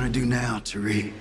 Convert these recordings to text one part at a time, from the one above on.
gonna do now, Tariq?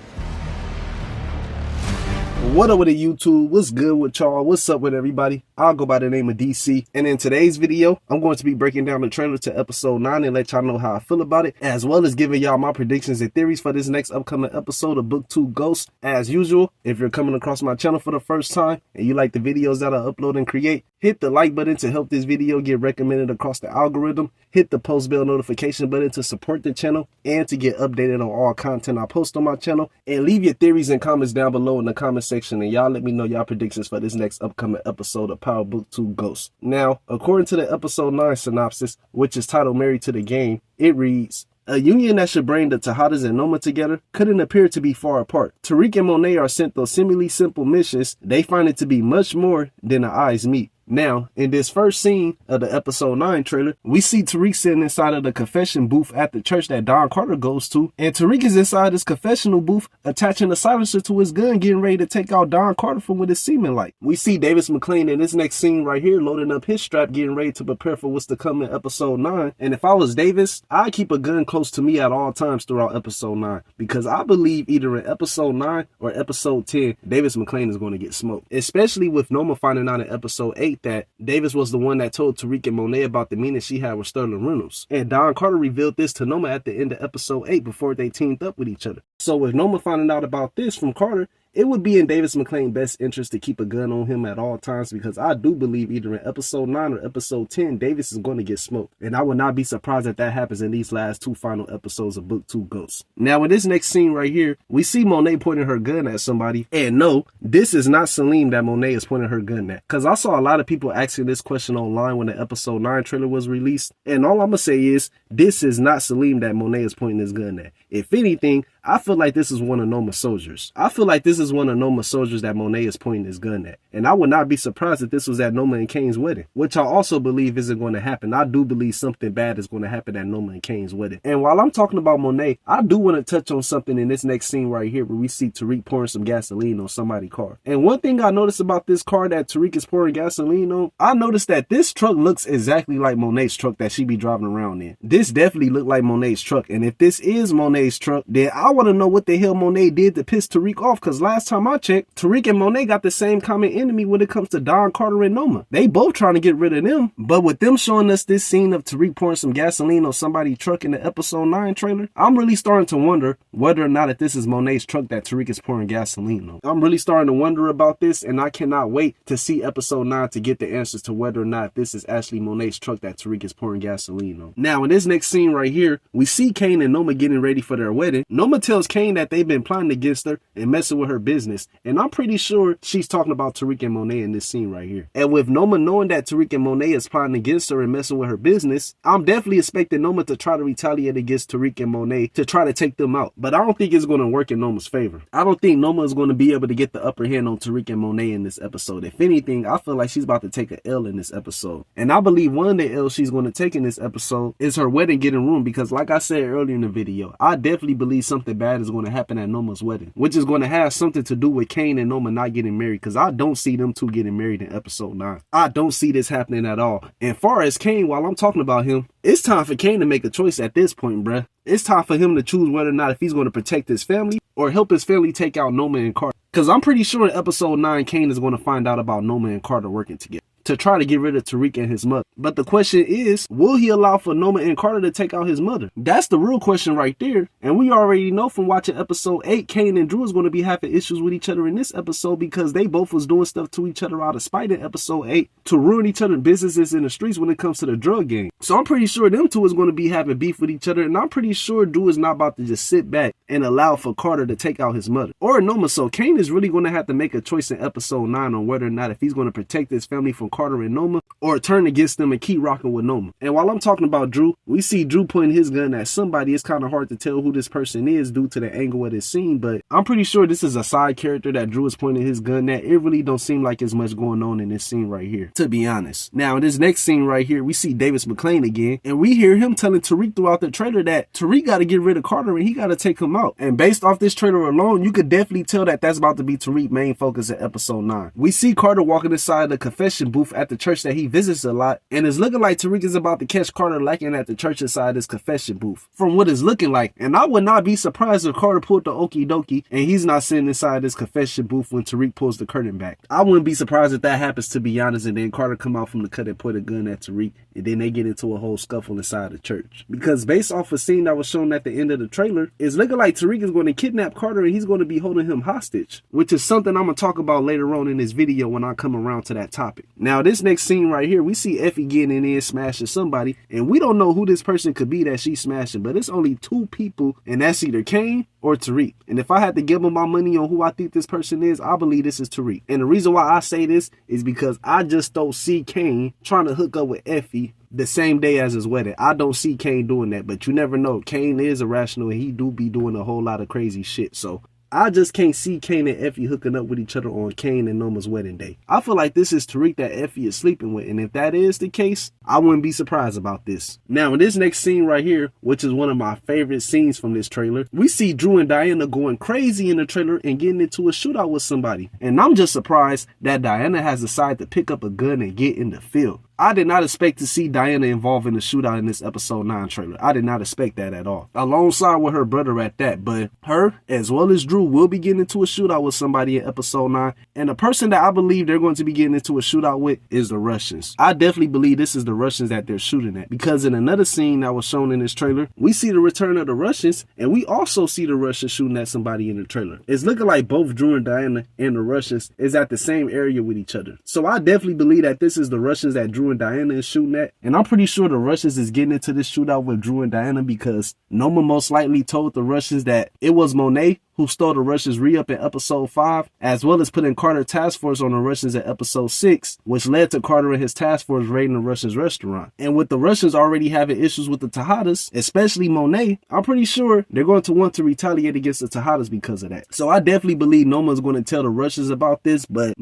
What up with the YouTube? What's good with y'all? What's up with everybody? I'll go by the name of DC, and in today's video I'm going to be breaking down the trailer to episode 9 and let y'all know how I feel about it, as well as giving y'all my predictions and theories for this next upcoming episode of Book 2 Ghost. As usual, if you're coming across my channel for the first time and you like the videos that I upload and create, hit the like button to help this video get recommended across the algorithm, hit the post bell notification button to support the channel and to get updated on all content I post on my channel, and leave your theories and comments down below in the comment section, and y'all let me know y'all predictions for this next upcoming episode of Power Book 2 Ghost. Now, according to the episode 9 synopsis, which is titled Married to the Game, it reads, a union that should bring the Tejadas and Noma together couldn't appear to be far apart. Tariq and Monet are sent those seemingly simple missions. They find it to be much more than the eyes meet. Now, in this first scene of the episode 9 trailer, we see Tariq sitting inside of the confession booth at the church that Don Carter goes to, and Tariq is inside his confessional booth attaching a silencer to his gun, getting ready to take out Don Carter from what it's seeming like. We see Davis McLean in this next scene right here loading up his strap, getting ready to prepare for what's to come in episode 9. And if I was Davis, I'd keep a gun close to me at all times throughout episode 9, because I believe either in episode 9 or episode 10, Davis McLean is going to get smoked, especially with Noma finding out in episode 8 that Davis was the one that told Tariq and Monet about the meeting she had with Sterling Reynolds. And Don Carter revealed this to Noma at the end of episode 8 before they teamed up with each other. So with Noma finding out about this from Carter, it would be in Davis McLean's best interest to keep a gun on him at all times, because I do believe either in episode 9 or episode 10, Davis is going to get smoked. And I would not be surprised if that happens in these last 2 final episodes of Book 2 Ghosts. Now, in this next scene right here, we see Monet pointing her gun at somebody. And no, this is not Salim that Monet is pointing her gun at, because I saw a lot of people asking this question online when the episode 9 trailer was released. And all I'm going to say is, this is not Salim that Monet is pointing his gun at. If anything, I feel like this is one of Noma's soldiers. I feel like this is one of Noma's soldiers that Monet is pointing his gun at. And I would not be surprised if this was at Noma and Kane's wedding, which I also believe isn't going to happen. I do believe something bad is going to happen at Noma and Kane's wedding. And while I'm talking about Monet, I do want to touch on something in this next scene right here where we see Tariq pouring some gasoline on somebody's car. And one thing I noticed about this car that Tariq is pouring gasoline on, I noticed that this truck looks exactly like Monet's truck that she be driving around in. This definitely looked like Monet's truck. And if this is Monet's truck, then I want to know what the hell Monet did to piss Tariq off, because last time I checked, Tariq and Monet got the same common enemy when it comes to Don Carter and Noma. They both trying to get rid of them. But with them showing us this scene of Tariq pouring some gasoline on somebody's truck in the episode 9 trailer, I'm really starting to wonder whether or not if this is Monet's truck that Tariq is pouring gasoline on. I'm really starting to wonder about this, and I cannot wait to see episode 9 to get the answers to whether or not this is actually Monet's truck that Tariq is pouring gasoline on. Now, in this next scene right here, we see Kane and Noma getting ready for their wedding. Noma tells Kane that they've been plotting against her and messing with her business, and I'm pretty sure she's talking about Tariq and Monet in this scene right here. And with Noma knowing that Tariq and Monet is plotting against her and messing with her business, I'm definitely expecting Noma to try to retaliate against Tariq and Monet to try to take them out. But I don't think it's going to work in Noma's favor. I don't think Noma is going to be able to get the upper hand on Tariq and Monet in this episode. If anything, I feel like she's about to take an L in this episode. And I believe one of the L's she's going to take in this episode is her wedding getting ruined, because like I said earlier in the video, I definitely believe something bad is going to happen at Noma's wedding, which is going to have something to do with Kane and Noma not getting married, because I don't see them two getting married in episode 9. I don't see this happening at all. And far as Kane, while I'm talking about him, it's time for Kane to make a choice at this point, bruh. It's time for him to choose whether or not if he's going to protect his family or help his family take out Noma and Carter. Because I'm pretty sure in episode 9, Kane is going to find out about Noma and Carter working together to try to get rid of Tariq and his mother. But the question is, will he allow for Noma and Carter to take out his mother? That's the real question right there. And we already know from watching episode 8, Kane and Drew is going to be having issues with each other in this episode, because they both was doing stuff to each other out of spite in episode 8 to ruin each other's businesses in the streets when it comes to the drug game. So I'm pretty sure them two is going to be having beef with each other, and I'm pretty sure Drew is not about to just sit back and allow for Carter to take out his mother or Noma. So Kane is really going to have to make a choice in episode 9 on whether or not if he's going to protect his family from Carter and Noma or turn against them and keep rocking with Noma. And while I'm talking about Drew, we see Drew pointing his gun at somebody. It's kind of hard to tell who this person is due to the angle of this scene, but I'm pretty sure this is a side character that Drew is pointing his gun at. It really don't seem like there's much going on in this scene right here, to be honest. Now, in this next scene right here, we see Davis McLean again, and we hear him telling Tariq throughout the trailer that Tariq got to get rid of Carter and he got to take him out. And based off this trailer alone, you could definitely tell that that's about to be Tariq's main focus in episode 9. We see Carter walking inside the confession booth at the church that he visits a lot, and it's looking like Tariq is about to catch Carter lacking at the church inside this confession booth, from what it's looking like. And I would not be surprised if Carter pulled the okie dokie and he's not sitting inside this confession booth when Tariq pulls the curtain back. I wouldn't be surprised if that happens, to be honest, and then Carter come out from the cut and point a gun at Tariq, and then they get into a whole scuffle inside the church. Because based off a scene that was shown at the end of the trailer, it's looking like Tariq is going to kidnap Carter and he's going to be holding him hostage, which is something I'm going to talk about later on in this video when I come around to that topic. Now, this next scene right here, we see Effie getting in there smashing somebody, and we don't know who this person could be that she's smashing, but it's only 2 people, and that's either Kane or Tariq. And if I had to give him my money on who I think this person is, I believe this is Tariq. And the reason why I say this is because I just don't see Kane trying to hook up with Effie the same day as his wedding. I don't see Kane doing that, but you never know. Kane is irrational and he do be doing a whole lot of crazy shit. So I just can't see Kane and Effie hooking up with each other on Kane and Noma's wedding day. I feel like this is Tariq that Effie is sleeping with, and if that is the case, I wouldn't be surprised about this. Now, in this next scene right here, which is one of my favorite scenes from this trailer, we see Drew and Diana going crazy in the trailer and getting into a shootout with somebody. And I'm just surprised that Diana has decided to pick up a gun and get in the field. I did not expect to see Diana involved in the shootout in this episode 9 trailer. I did not expect that at all. Alongside with her brother at that, but her, as well as Drew, will be getting into a shootout with somebody in episode 9. And the person that I believe they're going to be getting into a shootout with is the Russians. I definitely believe this is the Russians that they're shooting at, because in another scene that was shown in this trailer, we see the return of the Russians, and we also see the Russians shooting at somebody in the trailer. It's looking like both Drew and Diana and the Russians is at the same area with each other. So I definitely believe that this is the Russians that Drew and Diana is shooting at, and I'm pretty sure the Russians is getting into this shootout with Drew and Diana because Noma most likely told the Russians that it was Monet who stole the Russians re-up in episode 5, as well as putting Carter task force on the Russians in episode 6, which led to Carter and his task force raiding the Russians restaurant. And with the Russians already having issues with the Tejadas, especially Monet, I'm pretty sure they're going to want to retaliate against the Tejadas because of that. So I definitely believe Noma's going to tell the Russians about this, but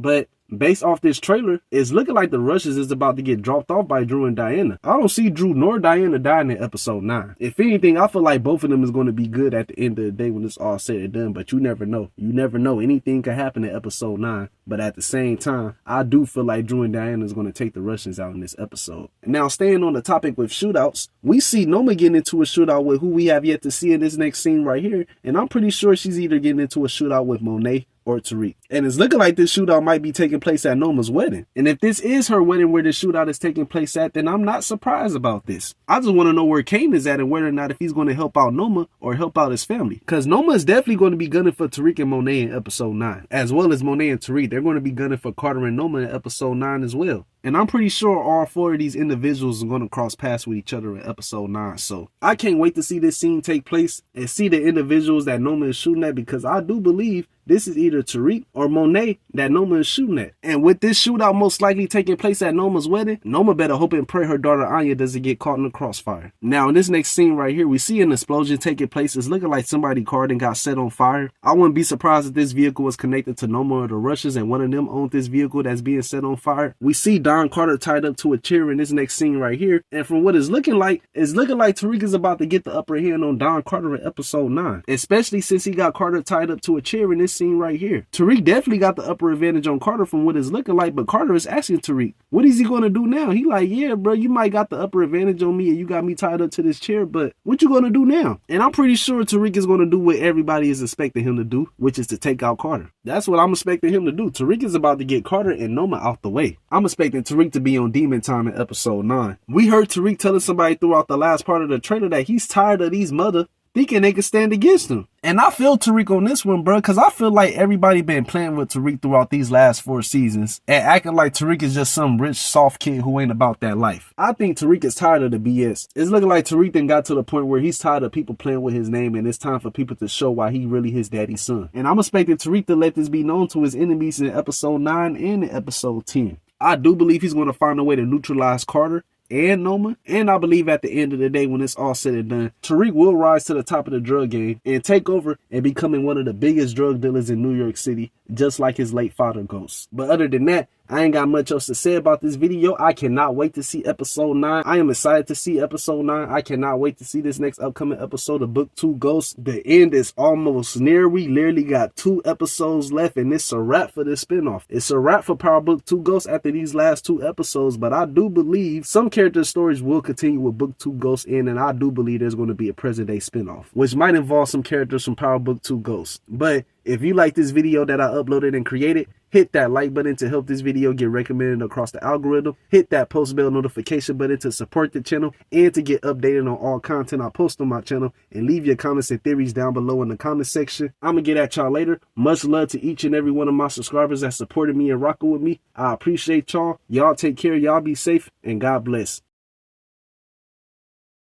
based off this trailer, it's looking like the Russians is about to get dropped off by Drew and Diana. I don't see Drew nor Diana dying in episode 9. If anything, I feel like both of them is going to be good at the end of the day when it's all said and done, but you never know. You never know. Anything can happen in episode 9, but at the same time, I do feel like Drew and Diana is going to take the Russians out in this episode. Now, staying on the topic with shootouts, we see Noma getting into a shootout with who we have yet to see in this next scene right here, and I'm pretty sure she's either getting into a shootout with Monet or Tariq. And it's looking like this shootout might be taking place at Noma's wedding. And if this is her wedding where this shootout is taking place at, then I'm not surprised about this. I just want to know where Kane is at and whether or not if he's going to help out Noma or help out his family. Because Noma is definitely going to be gunning for Tariq and Monet in episode 9. As well as Monet and Tariq, they're going to be gunning for Carter and Noma in episode 9 as well. And I'm pretty sure all 4 of these individuals are going to cross paths with each other in episode 9. So I can't wait to see this scene take place and see the individuals that Noma is shooting at, because I do believe this is either Tariq or Monet that Noma is shooting at. And with this shootout most likely taking place at Noma's wedding, Noma better hope and pray her daughter Anya doesn't get caught in the crossfire. Now, in this next scene right here, we see an explosion taking place. It's looking like somebody's car and got set on fire. I wouldn't be surprised if this vehicle was connected to Noma or the Russians and one of them owned this vehicle that's being set on fire. We see Don Carter tied up to a chair in this next scene right here. And from what it's looking like Tariq is about to get the upper hand on Don Carter in episode 9. Especially since he got Carter tied up to a chair in this scene right here. Tariq definitely got the upper advantage on Carter from what it's looking like, but Carter is asking Tariq, what is he going to do now? He like, yeah, bro, you might got the upper advantage on me and you got me tied up to this chair, but what you going to do now? And I'm pretty sure Tariq is going to do what everybody is expecting him to do, which is to take out Carter. That's what I'm expecting him to do. Tariq is about to get Carter and Noma out the way. I'm expecting Tariq to be on demon time in episode 9. We heard Tariq telling somebody throughout the last part of the trailer that he's tired of these mother thinking they can stand against him. And I feel Tariq on this one, bro, because I feel like everybody been playing with Tariq throughout these last 4 seasons and acting like Tariq is just some rich, soft kid who ain't about that life. I think Tariq is tired of the BS. It's looking like Tariq then got to the point where he's tired of people playing with his name, and it's time for people to show why he really his daddy's son. And I'm expecting Tariq to let this be known to his enemies in episode 9 and in episode 10. I do believe he's going to find a way to neutralize Carter and Noma, and I believe at the end of the day, when it's all said and done, Tariq will rise to the top of the drug game and take over and becoming one of the biggest drug dealers in New York City just like his late father Ghost. But other than that, I ain't got much else to say about this video. I cannot wait to see episode 9. I am excited to see episode 9. I cannot wait to see this next upcoming episode of Book 2 Ghost. The end is almost near. We literally got 2 episodes left, and it's a wrap for this spinoff. It's a wrap for Power Book 2 Ghost after these last 2 episodes, but I do believe some character stories will continue with Book 2 Ghost in, and I do believe there's going to be a present day spinoff, which might involve some characters from Power Book 2 Ghost. But if you like this video that I uploaded and created, hit that like button to help this video get recommended across the algorithm. Hit that post bell notification button to support the channel and to get updated on all content I post on my channel. And leave your comments and theories down below in the comment section. I'm going to get at y'all later. Much love to each and every one of my subscribers that supported me and rocking with me. I appreciate y'all. Y'all take care. Y'all be safe and God bless.